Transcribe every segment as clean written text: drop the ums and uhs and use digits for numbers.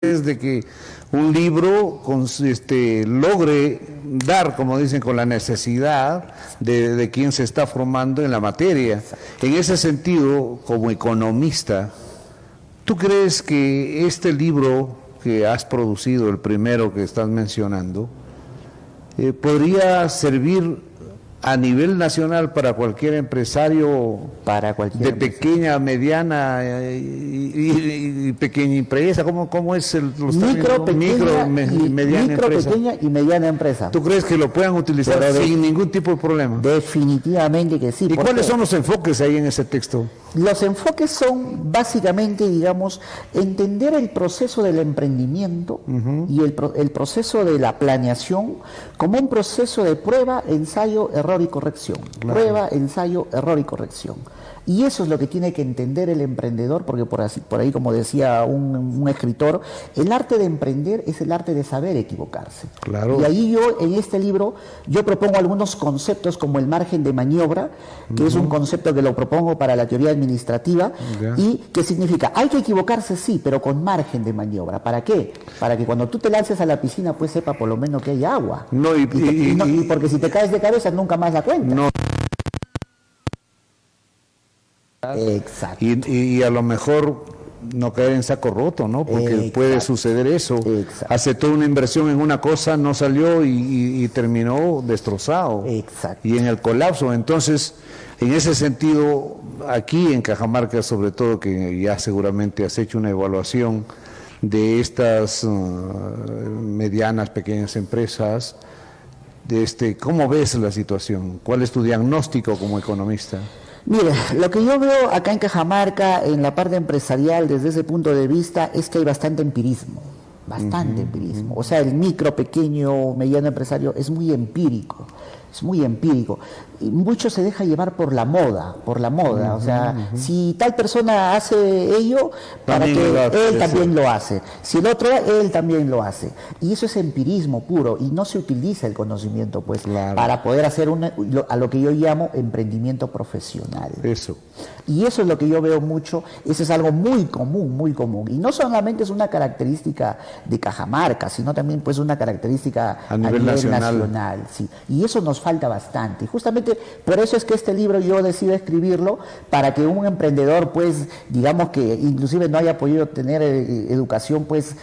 Es de que un libro logre dar, como dicen, con la necesidad de quien se está formando en la materia. En ese sentido, como economista, ¿tú crees que este libro que has producido, el primero que estás mencionando, podría servir a nivel nacional para cualquier empresario, de pequeña, mediana y pequeña empresa? ¿Cómo es los micro, pequeña, mediana empresa? Pequeña y mediana empresa? ¿Tú crees que lo puedan utilizar sin ningún tipo de problema? Definitivamente que sí. ¿Y cuáles son los enfoques ahí en ese texto? Los enfoques son básicamente, digamos, entender el proceso del emprendimiento y el proceso de la planeación como un proceso de prueba, ensayo, error y corrección. Claro. Prueba, ensayo, error y corrección. Y eso es lo que tiene que entender el emprendedor, porque por ahí, como decía un escritor, el arte de emprender es el arte de saber equivocarse. Claro. Y ahí yo, en este libro, yo propongo algunos conceptos como el margen de maniobra, que es un concepto que lo propongo para la teoría administrativa, y que significa, hay que equivocarse sí, pero con margen de maniobra. ¿Para qué? Para que cuando tú te lances a la piscina, pues sepa por lo menos que hay agua. No, y porque si te caes de cabeza, nunca más la cuentas. No. Exacto. Y a lo mejor no caer en saco roto, ¿no? Porque puede suceder eso. Exacto. Hace toda una inversión en una cosa, no salió y terminó destrozado. Exacto. Y en el colapso. Entonces, en ese sentido, aquí en Cajamarca, sobre todo, que ya seguramente has hecho una evaluación de estas medianas, pequeñas empresas, ¿cómo ves la situación? ¿Cuál es tu diagnóstico como economista? Mira, lo que yo veo acá en Cajamarca, en la parte empresarial, desde ese punto de vista, es que hay bastante empirismo. Bastante empirismo. O sea, el micro, pequeño, mediano empresario es muy empírico. Es muy empírico. Y mucho se deja llevar por la moda, o sea, si tal persona hace ello, para que él también lo hace. Si el otro, él también lo hace. Y eso es empirismo puro, y no se utiliza el conocimiento, pues, para poder hacer a lo que yo llamo emprendimiento profesional. Eso. Y eso es lo que yo veo mucho, eso es algo muy común, muy común. Y no solamente es una característica de Cajamarca, sino también pues una característica a nivel nacional. Sí. Y eso nos falta bastante. Y justamente por eso es que este libro yo decido escribirlo, para que un emprendedor, pues, digamos que inclusive no haya podido tener educación, pues,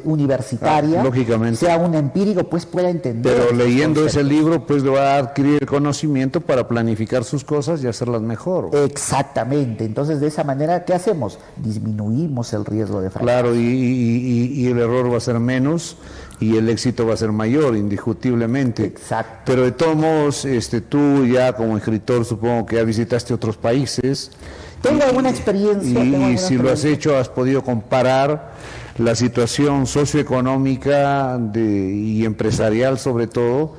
universitaria, lógicamente, sea un empírico, pues pueda entender. Pero leyendo ese libro, pues, le va a adquirir conocimiento para planificar sus cosas y hacerlas mejor. Exactamente. Entonces, de esa manera, ¿qué hacemos? Disminuimos el riesgo de fracaso. Claro, y el error va a ser menos y el éxito va a ser mayor, indiscutiblemente. Exacto. Pero de todos modos, tú ya como escritor, supongo que ya visitaste otros países. Tengo alguna experiencia. Y si lo has hecho, has podido comparar la situación socioeconómica y empresarial, sobre todo,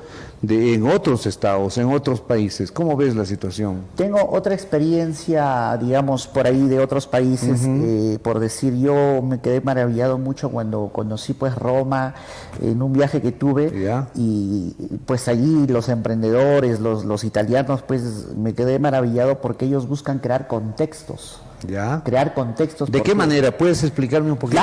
en otros estados, en otros países. ¿Cómo ves la situación? Tengo otra experiencia, digamos, por ahí de otros países. Por decir, yo me quedé maravillado mucho cuando conocí pues Roma en un viaje que tuve. Y pues allí los emprendedores, los italianos, pues me quedé maravillado porque ellos buscan crear contextos. Crear contextos. ¿De qué manera? ¿Puedes explicarme un poquito?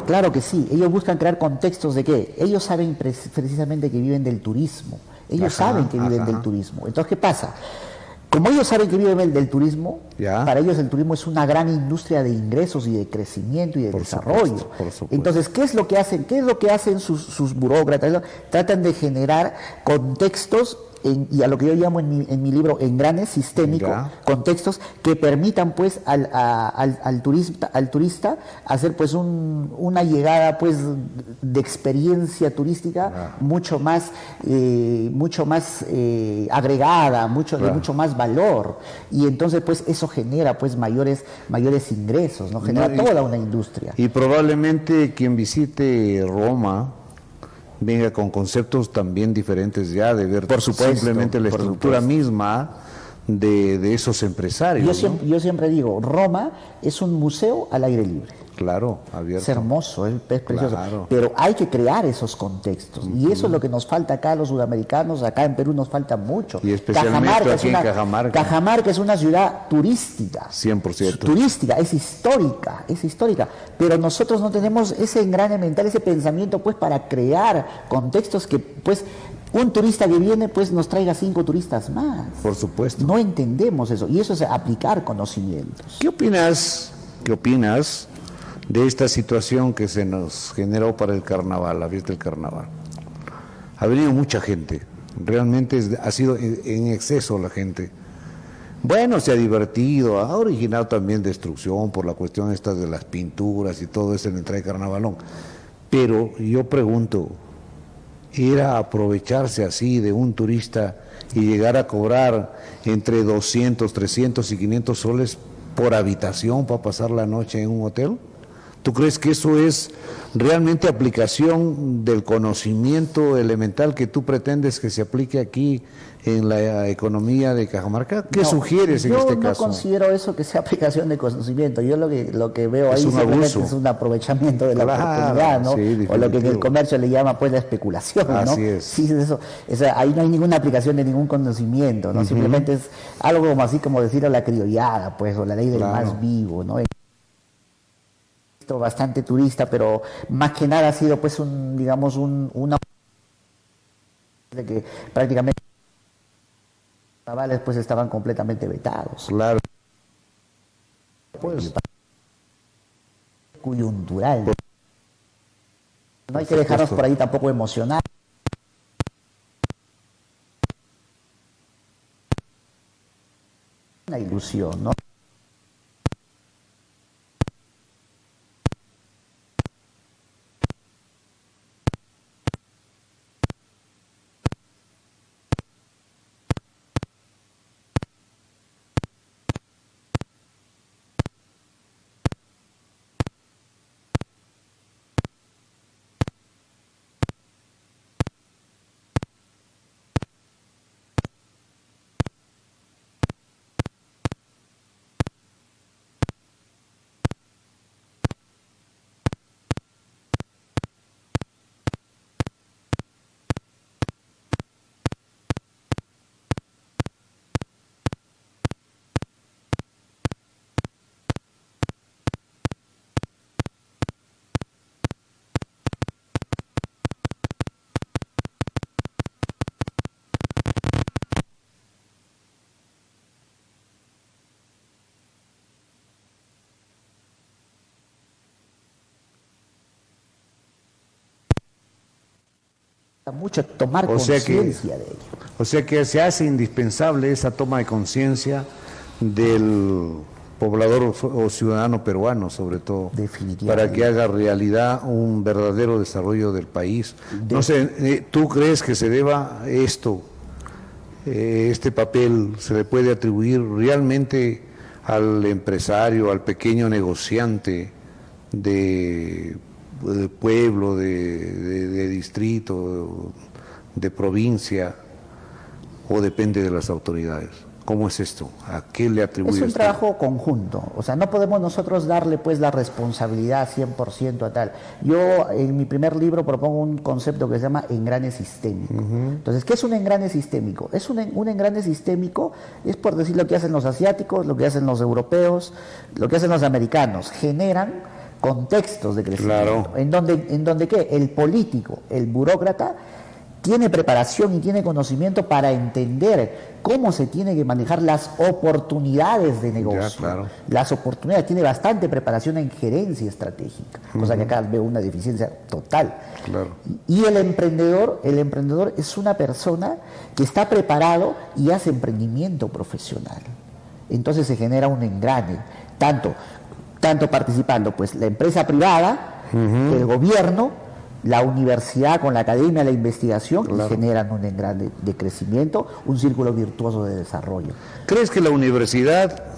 Claro que sí. Ellos buscan crear contextos de qué. Ellos saben precisamente que viven del turismo. Ellos saben que viven del turismo. Entonces, ¿qué pasa? Como ellos saben que viven del turismo, para ellos el turismo es una gran industria de ingresos y de crecimiento y de desarrollo. Por supuesto. Entonces, ¿qué es lo que hacen? ¿Qué es lo que hacen sus burócratas? Tratan de generar contextos, y a lo que yo llamo en mi libro engranes sistémicos, contextos que permitan pues al turista hacer pues una llegada pues de experiencia turística mucho más agregada, de mucho más valor, y entonces pues eso genera pues mayores ingresos, ¿no? Genera toda una industria. Y probablemente quien visite Roma venga con conceptos también diferentes ya, de ver simplemente la estructura misma de esos empresarios. Yo siempre digo, Roma es un museo al aire libre. Claro, Es abierto. hermoso, es precioso. Claro. Pero hay que crear esos contextos. Y eso es lo que nos falta acá a los sudamericanos. Acá en Perú nos falta mucho. Y especialmente aquí en Cajamarca. Cajamarca es una ciudad turística. 100%. Turística, es histórica, es histórica. Pero nosotros no tenemos ese engrane mental, ese pensamiento, pues, para crear contextos que, pues, un turista que viene, pues, nos traiga 5 turistas más. Por supuesto. No entendemos eso. Y eso es aplicar conocimientos. ¿Qué opinas de esta situación que se nos generó para el carnaval, la fiesta del carnaval? Ha venido mucha gente, realmente ha sido en exceso la gente. Bueno, se ha divertido, ha originado también destrucción por la cuestión esta de las pinturas y todo eso en la entrada de carnavalón. Pero yo pregunto, ¿era aprovecharse así de un turista y llegar a cobrar entre 200, 300 y 500 soles por habitación para pasar la noche en un hotel? ¿Tú crees que eso es realmente aplicación del conocimiento elemental que tú pretendes que se aplique aquí en la economía de Cajamarca? ¿Qué sugieres en este Yo caso? no considero eso que sea aplicación de conocimiento. Yo lo que veo ahí Es un simplemente abuso. es un aprovechamiento de la Claro, oportunidad, ¿no? sí, O lo que en el definitivo. comercio le llama, pues, la especulación, ¿no? Así es. Sí, eso. O sea, ahí no hay ninguna aplicación de ningún conocimiento, ¿no? Simplemente es algo como así, como decir a la criollada, pues, o la ley del Claro. más vivo, ¿no? Bastante turista, pero más que nada ha sido, pues, una de que prácticamente los carnavales, pues, estaban completamente vetados. Claro. Pues, Coyuntural. No hay que dejarnos por ahí tampoco emocionar. Una ilusión, ¿no? Mucho tomar O sea que- conciencia de ello. o sea que se hace indispensable esa toma de conciencia del poblador o ciudadano peruano, sobre todo, Definitivamente. para que haga realidad un verdadero desarrollo del país. No sé, ¿tú crees que se deba esto, este papel, se le puede atribuir realmente al empresario, al pequeño negociante de pueblo, de distrito, de provincia, o depende de las autoridades? ¿Cómo es esto? ¿A qué le atribuye Es un usted? trabajo conjunto, o sea, no podemos nosotros darle, pues, la responsabilidad 100% a tal. Yo en mi primer libro propongo un concepto que se llama engrane sistémico. Entonces, ¿qué es un engrane sistémico? Un engrane sistémico es, por decir, lo que hacen los asiáticos, lo que hacen los europeos, lo que hacen los americanos. Generan contextos de crecimiento, Claro. en donde ¿qué? El político, el burócrata, tiene preparación y tiene conocimiento para entender cómo se tiene que manejar las oportunidades de negocio. Ya, claro. Las oportunidades, tiene bastante preparación en gerencia estratégica, cosa que acá veo una deficiencia total. Claro. Y el emprendedor es una persona que está preparado y hace emprendimiento profesional. Entonces se genera un engrane, tanto participando, pues, la empresa privada, el gobierno, la universidad con la academia, la investigación, y generan un engrane de crecimiento, un círculo virtuoso de desarrollo. ¿Crees que la universidad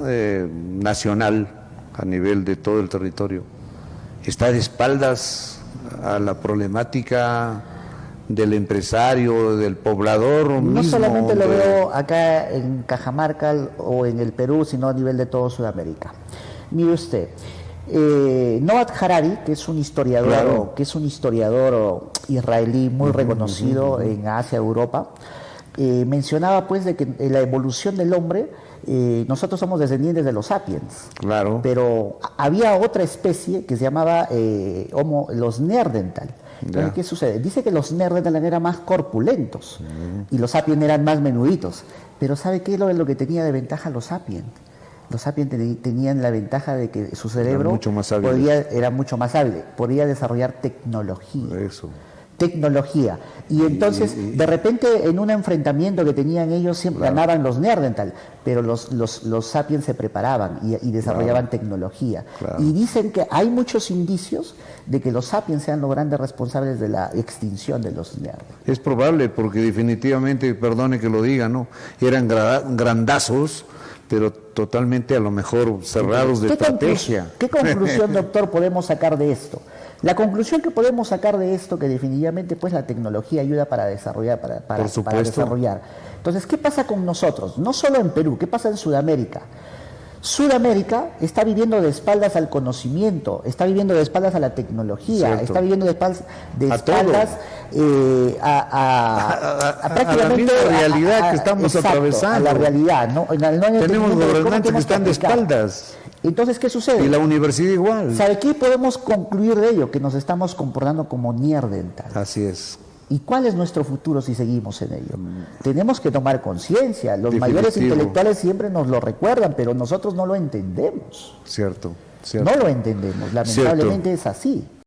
nacional, a nivel de todo el territorio, está de espaldas a la problemática del empresario, del poblador No mismo? solamente lo veo acá en Cajamarca o en el Perú, sino a nivel de todo Sudamérica. Mire usted, Noah Harari, que es un historiador, Claro. israelí muy reconocido en Asia, Europa, mencionaba pues de que la evolución del hombre, nosotros somos descendientes de los sapiens, Claro. pero había otra especie que se llamaba los Neandertal. Entonces, Ya. ¿qué sucede? Dice que los Neandertal eran más corpulentos y los sapiens eran más menuditos. Pero ¿sabe qué es lo que tenía de ventaja los sapiens? Los sapiens tenían la ventaja de que su cerebro mucho más hábiles. era mucho más hábil, podía desarrollar tecnología. Eso. Tecnología. Y entonces, de repente, en un enfrentamiento que tenían ellos, siempre ganaban los Neandertal, pero los sapiens se preparaban y desarrollaban tecnología. Claro. Y dicen que hay muchos indicios de que los sapiens sean los grandes responsables de la extinción de los Neandertal. Es probable, porque definitivamente, perdone que lo diga, ¿no? Eran grandazos, pero totalmente a lo mejor cerrados de estrategia. ¿Qué conclusión, doctor, podemos sacar de esto? La conclusión que podemos sacar de esto, que definitivamente pues la tecnología ayuda para desarrollar, para Por supuesto. desarrollar. Entonces, ¿qué pasa con nosotros? No solo en Perú, ¿qué pasa en Sudamérica? Sudamérica está viviendo de espaldas al conocimiento, está viviendo de espaldas a la tecnología, Cierto. está viviendo de espaldas, A todo. a prácticamente la misma realidad que estamos atravesando. a la realidad, ¿no? No hay Tenemos entendimiento de cómo gobernantes que tenemos están de aplicar. espaldas. Entonces, ¿qué sucede? Y la universidad igual. ¿Sabe qué podemos concluir de ello? Que nos estamos comportando como Neandertal. Así es. ¿Y cuál es nuestro futuro si seguimos en ello? Tenemos que tomar conciencia. Los mayores Definitivo. intelectuales siempre nos lo recuerdan, pero nosotros no lo entendemos. Cierto. Cierto. No lo entendemos. Lamentablemente es así.